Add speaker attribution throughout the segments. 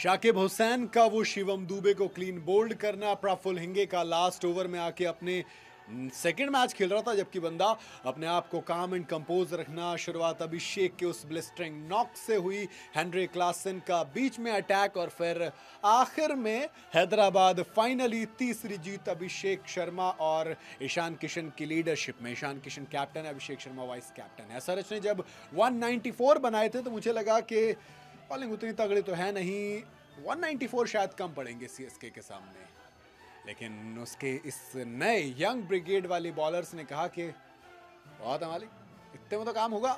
Speaker 1: शाकिब हुसैन का वो शिवम दुबे को क्लीन बोल्ड करना, प्रफुल्ल हिंगे का लास्ट ओवर में आके अपने सेकंड मैच खेल रहा था, जबकि बंदा अपने आप को काम एंड कंपोज रखना। शुरुआत अभिषेक के उस ब्लिस्टरिंग नॉक से हुई, हेनरी क्लासन का बीच में अटैक और फिर आखिर में हैदराबाद फाइनली तीसरी जीत अभिषेक शर्मा और ईशान किशन की लीडरशिप में। ईशान किशन कैप्टन है, अभिषेक शर्मा वाइस कैप्टन है। एसआरएच ने जब 194 बनाए थे तो मुझे लगा कि बॉलिंग उतनी तगड़ी तो है नहीं, 194 शायद कम पड़ेंगे सीएसके के सामने, लेकिन उसके इस नए यंग ब्रिगेड वाली बॉलर्स ने कहा कि बहुत है मालिक, इतने में तो काम होगा,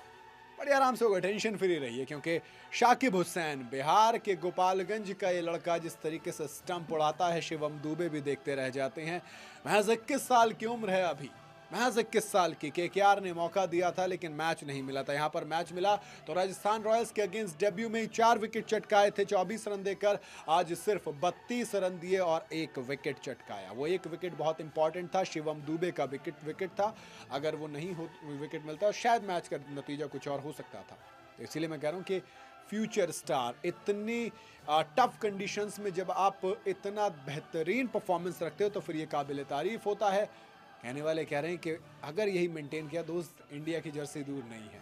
Speaker 1: बड़ी आराम से होगा, टेंशन फ्री रहिए। क्योंकि शाकिब हुसैन, बिहार के गोपालगंज का ये लड़का, जिस तरीके से स्टंप उड़ाता है, शिवम दुबे भी देखते रह जाते हैं। महज 21 साल की उम्र है अभी, महज 21 साल की। केकेआर ने मौका दिया था लेकिन मैच नहीं मिला था। यहाँ पर मैच मिला तो राजस्थान रॉयल्स के अगेंस्ट डेब्यू में ही 4 विकेट चटकाए थे, 24 रन देकर। आज सिर्फ 32 रन दिए और 1 विकेट चटकाया। वो 1 विकेट बहुत इंपॉर्टेंट था, शिवम दुबे का विकेट था। अगर वो नहीं हो विकेट मिलता शायद मैच का नतीजा कुछ और हो सकता था। तो इसीलिए मैं कह रहा हूँ कि फ्यूचर स्टार, इतनी टफ कंडीशंस में जब आप इतना बेहतरीन परफॉर्मेंस रखते हो तो फिर ये काबिल तारीफ होता है। कहने वाले कह रहे हैं कि अगर यही मेंटेन किया दोस्त, इंडिया की जर्सी दूर नहीं है।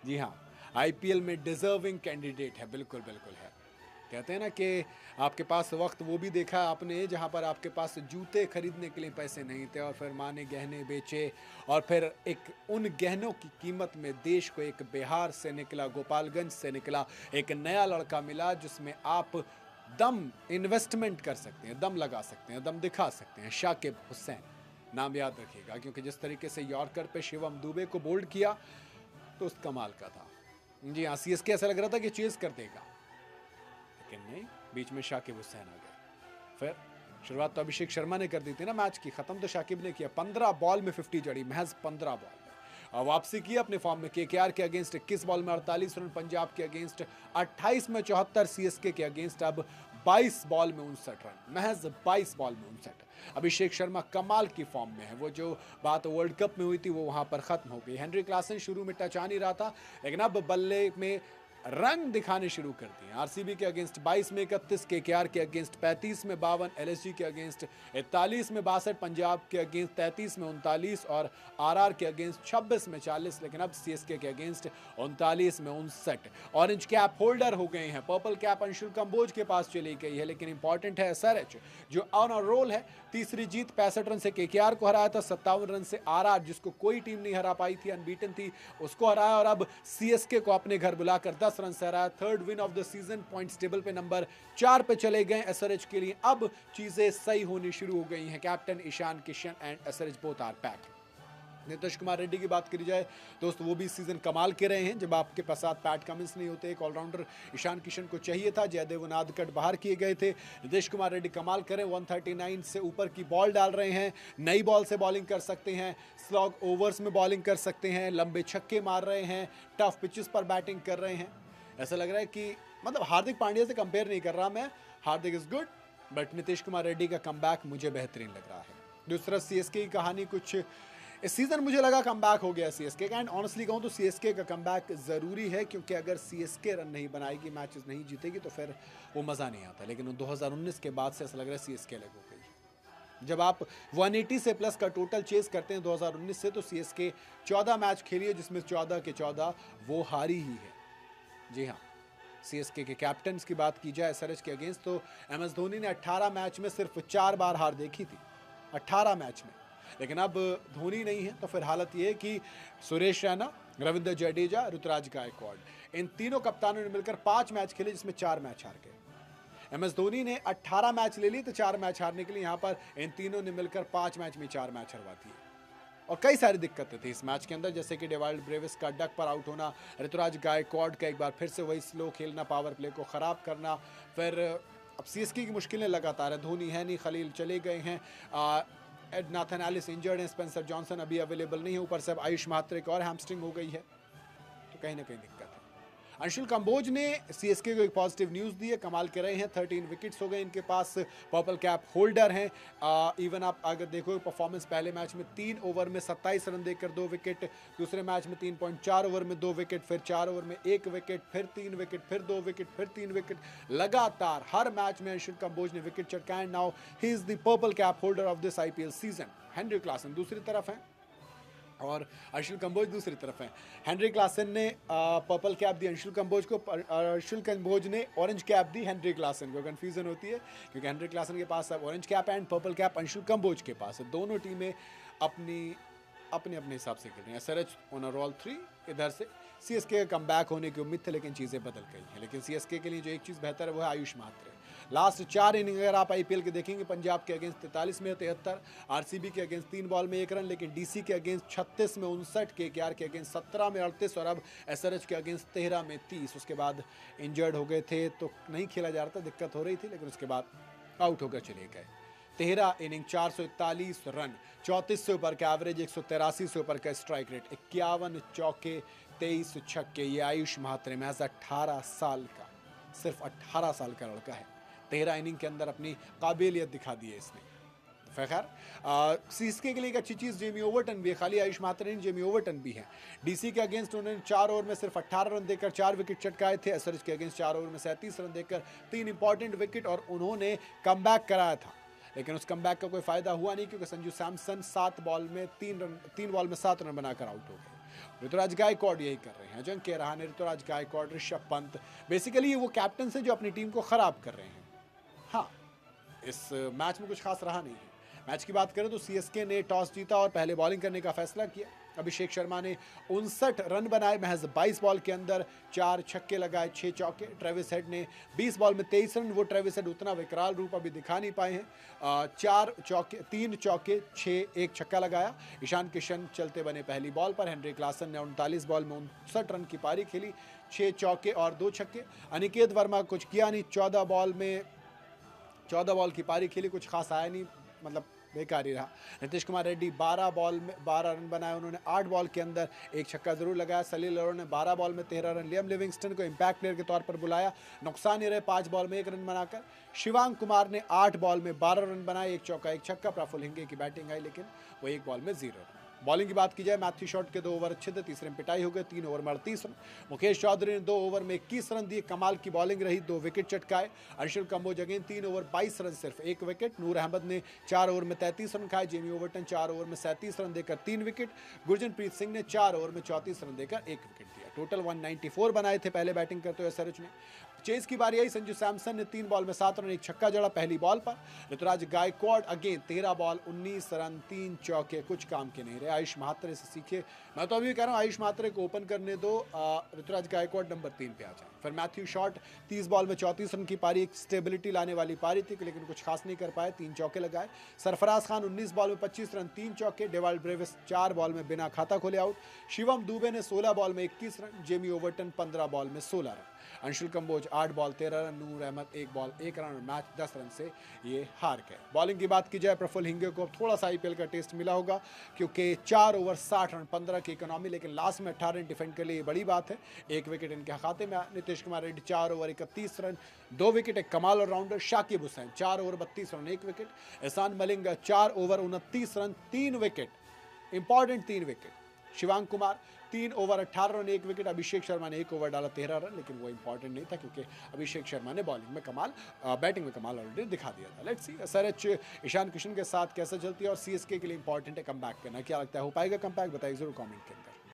Speaker 1: जी हाँ, आईपीएल में डिजर्विंग कैंडिडेट है, बिल्कुल बिल्कुल है। कहते हैं ना कि आपके पास वक्त वो भी देखा आपने जहाँ पर आपके पास जूते खरीदने के लिए पैसे नहीं थे और फिर माँ ने गहने बेचे और फिर एक उन गहनों की कीमत में देश को एक बिहार से निकला, गोपालगंज से निकला एक नया लड़का मिला जिसमें आप दम इन्वेस्टमेंट कर सकते हैं, दम लगा सकते हैं, दम दिखा सकते हैं। शाकिब हुसैन नाम याद रखिएगा, क्योंकि जिस तरीके से यॉर्कर पे शिवम दुबे को बोल्ड किया तो उस कमाल का था। जी हाँ, सीएसके ऐसा लग रहा था कि चेज कर देगा, लेकिन नहीं, बीच में शाकिब हुसैन आ गए। फिर शुरुआत तो अभिषेक शर्मा ने कर दी थी ना मैच की, खत्म तो शाकिब ने किया। 15 बॉल में 50 जड़ी, महज 15 बॉल में। और वापसी की अपने फॉर्म में। केकेआर के अगेंस्ट 21 बॉल में 48 रन, पंजाब के अगेंस्ट 28 में 74, सीएसके के अगेंस्ट अब 22 बॉल में 59 रन, महज 22 बॉल में 59। अभिषेक शर्मा कमाल की फॉर्म में है। वो जो बात वर्ल्ड कप में हुई थी वो वहां पर खत्म हो गई। हेनरी क्लासन शुरू में टच आ नहीं रहा था, लेकिन अब बल्ले में रंग दिखाने शुरू कर दिए। आरसीबी के अगेंस्ट 22 में 31, केकेआर के अगेंस्ट 35 में 52, एलएसजी के अगेंस्ट 41 में 62, पंजाब के अगेंस्ट 33 में 39 और आरआर के अगेंस्ट 26 में 40। लेकिन अब सीएसके के अगेंस्ट 39 में 59। ऑरेंज कैप होल्डर हो गए हैं, पर्पल कैप अंशुल कंबोज के पास चली गई है। लेकिन इंपॉर्टेंट है एसआरएच जो ऑन अ रोल है, तीसरी जीत, 65 रन से केकेआर को हराया था, 57 रन से आरआर जिसको कोई टीम नहीं हरा पाई थी, अनबीटन थी, उसको हराया। और अब सीएसके को अपने घर बुलाकर 10 रन से हराया। Third win of the season, points table पे नंबर 4 पे चले गए एसआरएच के लिए। अब चीजें सही होनी शुरू हो गई हैं। Captain Ishan Kishan and SRH both are back. Nitish Kumar Reddy की बात करी जाए दोस्त, वो भी सीजन कमाल के रहे हैं। जब आपके पास पैट कमिंस नहीं होते, एक ऑलराउंडर ईशान किशन को चाहिए था, जयदेव उनादकट बाहर किए गए थे। नीतीश कुमार रेड्डी कमाल करें, 139 से ऊपर की बॉल डाल रहे हैं, नई बॉल से बॉलिंग कर सकते हैं, स्लॉग ओवर्स में बॉलिंग कर सकते हैं, लंबे छक्के मार रहे हैं, टफ पिचेस पर बैटिंग कर रहे हैं। ऐसा लग रहा है कि मतलब हार्दिक पांड्या से कंपेयर नहीं कर रहा मैं, Hardik is good, but Nitish Kumar Reddy का कमबैक मुझे बेहतरीन लग रहा है। दूसरा सीएसके की कहानी, कुछ इस सीजन मुझे लगा कमबैक हो गया सीएसके का, एंड ऑनेस्टली कहूँ तो सीएसके का कमबैक ज़रूरी है, क्योंकि अगर सीएसके रन नहीं बनाएगी, मैचेस नहीं जीतेगी, तो फिर वो मज़ा नहीं आता। लेकिन 2019 के बाद से ऐसा लग रहा है सीएसके अलग हो गई। जब आप 180 से प्लस का टोटल चेस करते हैं 2019 से, तो सीएसके 14 मैच खेली है जिसमें 14 के 14 वो हारी ही है। जी हाँ, सीएसके के कैप्टन की बात की जाए एसआरएच के अगेंस्ट, तो एमएस धोनी ने 18 मैच में सिर्फ 4 बार हार देखी थी, 18 मैच में। लेकिन अब धोनी नहीं है तो फिर हालत ये है कि सुरेश रैना, रविंद्र जडेजा, ऋतुराज गायकवाड़, इन तीनों कप्तानों ने मिलकर 5 मैच खेले जिसमें 4 मैच हार गए। एमएस धोनी ने 18 मैच ले लिए तो 4 मैच हारने के लिए यहाँ पर इन तीनों ने मिलकर 5 मैच में 4 मैच हरवा दिए। और कई सारी दिक्कतें थी इस मैच के अंदर, जैसे कि डेवाल्ड ब्रेविस का डक पर आउट होना, ऋतुराज गायकवाड़ का एक बार फिर से वही स्लो खेलना, पावर प्ले को ख़राब करना। फिर अब सीएसके की मुश्किलें लगातार है, धोनी है नहीं, खलील चले गए हैं, एड नाथन एलिस इंजर्ड है, स्पेंसर जॉनसन अभी अवेलेबल नहीं है, ऊपर से अब आयुष मात्रे की और हैमस्ट्रिंग हो गई है, तो कहीं ना कहीं दिक्कत है। अंशुल कंबोज ने सीएसके को एक पॉजिटिव न्यूज़ दी है, कमाल के रहे हैं, 13 विकेट्स हो गए इनके पास, पर्पल कैप होल्डर हैं। इवन आप अगर देखो परफॉर्मेंस, पहले मैच में 3 ओवर में 27 रन देकर 2 विकेट, दूसरे मैच में 3.4 ओवर में 2 विकेट, फिर 4 ओवर में 1 विकेट, फिर 3 विकेट, फिर 2 विकेट, फिर 3 विकेट, लगातार हर मैच में अंशुल कंबोज ने विकेट चटकाए। Now he is the purple cap holder of this IPL season. Henry Klaasen दूसरी तरफ है और अंशुल कंबोज दूसरी तरफ है। हेनरी क्लासन ने पर्पल कैप दी अंशुल कंबोज को, अंशुल कंबोज ने ऑरेंज कैप दी हेनरी क्लासन को। कन्फ्यूजन होती है क्योंकि हेनरी क्लासन के पास अब orange cap and purple cap Anshul Kamboj के पास है। दोनों टीमें अपने अपने हिसाब से खेल रही हैं। एसआरएच ओवरऑल 3 इधर से सीएसके का कमबैक होने की उम्मीद थी, लेकिन चीज़ें बदल गई हैं। लेकिन सीएसके के लिए जो एक चीज़ बेहतर है वो है आयुष मात्रे। लास्ट 4 इनिंग अगर आप आईपीएल के देखेंगे, पंजाब के अगेंस्ट 43 में 73, आरसीबी के अगेंस्ट 3 बॉल में 1 रन, लेकिन डीसी के अगेंस्ट 36 में 59, केकेआर के अगेंस्ट 17 में 38 और अब एसआरएच के अगेंस्ट 13 में 30। उसके बाद इंजर्ड हो गए थे तो नहीं खेला जा रहा था, दिक्कत हो रही थी, लेकिन उसके बाद आउट होकर चले गए। 13 इनिंग 441 रन, 34 से ऊपर का एवरेज, 183 से ऊपर का स्ट्राइक रेट, 51 चौके, 23 छक्के। ये आयुष म्हात्रे महज 18 साल का, सिर्फ 18 साल का लड़का है। 13 इनिंग के अंदर अपनी काबिलियत दिखा दी है इसने। खैर सीएसके के लिए एक अच्छी चीज़ जेमी ओवरटन भी है, खाली आयुष मात्रे नहीं, जेमी ओवरटन भी है। डीसी के अगेंस्ट उन्होंने 4 ओवर में सिर्फ 18 रन देकर 4 विकेट चटकाए थे। एसआरएच के अगेंस्ट 4 ओवर में 37 रन देकर 3 इंपॉर्टेंट विकेट और उन्होंने कमबैक कराया था, लेकिन उस कमबैक का कोई फायदा हुआ नहीं क्योंकि संजू सैमसन 3 बॉल में 7 रन बनाकर आउट हो गए। ऋतुराज गायकवाड़ यही कर रहे हैं, अजिंक्य रहाणे, ऋतुराज गायकवाड़, ऋषभ पंत, बेसिकली ये वो कैप्टन है जो अपनी टीम को खराब कर रहे हैं। हाँ, इस मैच में कुछ खास रहा नहीं है। मैच की बात करें तो सीएसके ने टॉस जीता और पहले बॉलिंग करने का फैसला किया। अभिषेक शर्मा ने 59 रन बनाए महज 22 बॉल के अंदर, 4 छक्के लगाए, 6 चौके। ट्रेविस हेड ने 20 बॉल में 23 रन, वो ट्रेविस हेड उतना विकराल रूप अभी दिखा नहीं पाए हैं। 3 चौके 6, 1 छक्का लगाया। ईशान किशन चलते बने पहली बॉल पर। हेनरी क्लासन ने 39 बॉल में 59 रन की पारी खेली, 6 चौके और 2 छक्के। अनिकेत वर्मा कुछ किया नहीं, 14 बॉल की पारी खेली, कुछ खास आया नहीं, मतलब बेकार ही रहा। नीतीश कुमार रेड्डी 12 बॉल में 12 रन बनाए, उन्होंने 8 बॉल के अंदर 1 छक्का जरूर लगाया। सलील अरोड़ा ने 12 बॉल में 13 रन। लियम लिविंगस्टन को इम्पैक्ट प्लेयर के तौर पर बुलाया, नुकसान ही रहे 5 बॉल में 1 रन बनाकर। शिवांग कुमार ने 8 बॉल में 12 रन बनाए, 1 चौका 1 छक्का। प्रफुल्ल हिंगे की बैटिंग आई, लेकिन वो 1 बॉल में 0 रन। बॉलिंग की बात की जाए, मैथ्यू शॉट के 2 ओवर अच्छे थे, तीसरे में पिटाई हो गए, 3 ओवर में 38 रन। मुकेश चौधरी ने 2 ओवर में 21 रन दिए, कमाल की बॉलिंग रही, 2 विकेट चटकाए। Anshul Kamboj again 3 over 22 run, सिर्फ 1 विकेट। नूर अहमद ने 4 ओवर में 33 रन खाए। जेमी ओवरटन 4 ओवर में 37 रन देकर 3 विकेट। गुरजनप्रीत सिंह ने 4 ओवर में 34 रन देकर 1 विकेट दिया। टोटल 194 बनाए थे पहले बैटिंग करते हुए एसआरएच ने। चेस की बारी आई, संजू सैमसन ने 3 बॉल में 7 रन, 1 छक्का जड़ा पहली बॉल पर। Ruturaj Gaikwad again 13 ball 19 run, 3 चौके, कुछ काम के नहीं रहे। आयुष म्हात्रे से सीखे, मैं तो अभी कह रहा हूँ आयुष म्हात्रे को ओपन करने दो, ऋतुराज गायकवाड़ नंबर 3 पे आ जाए। फिर मैथ्यू शॉट 30 बॉल में 34 रन की पारी, एक स्टेबिलिटी लाने वाली पारी थी, लेकिन कुछ खास नहीं कर पाए, 3 चौके लगाए। सरफराज खान 19 बॉल में 25 रन, 3 चौके। डेवाल्ड ब्रेविस 4 बॉल में बिना खाता खोले आउट। शिवम दुबे ने 16 बॉल में 21 रन। जेमी ओवरटन 15 बॉल में 16 run. Anshul Kamboj 8 ball 13 run. Noor Ahmad 1 ball 1 run और मैच 10 रन से ये हार गए। बॉलिंग की बात की जाए, प्रफुल्ल हिंगे को अब थोड़ा सा आईपीएल का टेस्ट मिला होगा क्योंकि 4 ओवर 60 रन, 15 की इकोनॉमी, लेकिन लास्ट में 18 रन डिफेंड के लिए बड़ी बात है। 1 विकेट इनके खाते में। Nitish Kumar Reddy 4 over 31 run, 2 wicket, एक कमाल allrounder. Shakib Hussain 4 over 32 run, 1 wicket. Eshan Malinga 4 over 29 run, 3 wicket, important 3 wicket. Shivang Kumar 3 over 18 run, 1 wicket. Abhishek Sharma ने 1 ओवर डाला 13 रन, लेकिन वो इंपॉर्टेंट नहीं था क्योंकि अभिषेक शर्मा ने बॉलिंग में कमाल, बैटिंग में कमाल ऑलरेडी दिखा दिया था। Let's see SRH Ishan Kishan के साथ कैसे चलती है और सीएसके के लिए इंपॉर्टेंट है कमबैक करना। क्या लगता है, हो पाएगा कमबैक? बताइए जरूर कमेंट के अंदर।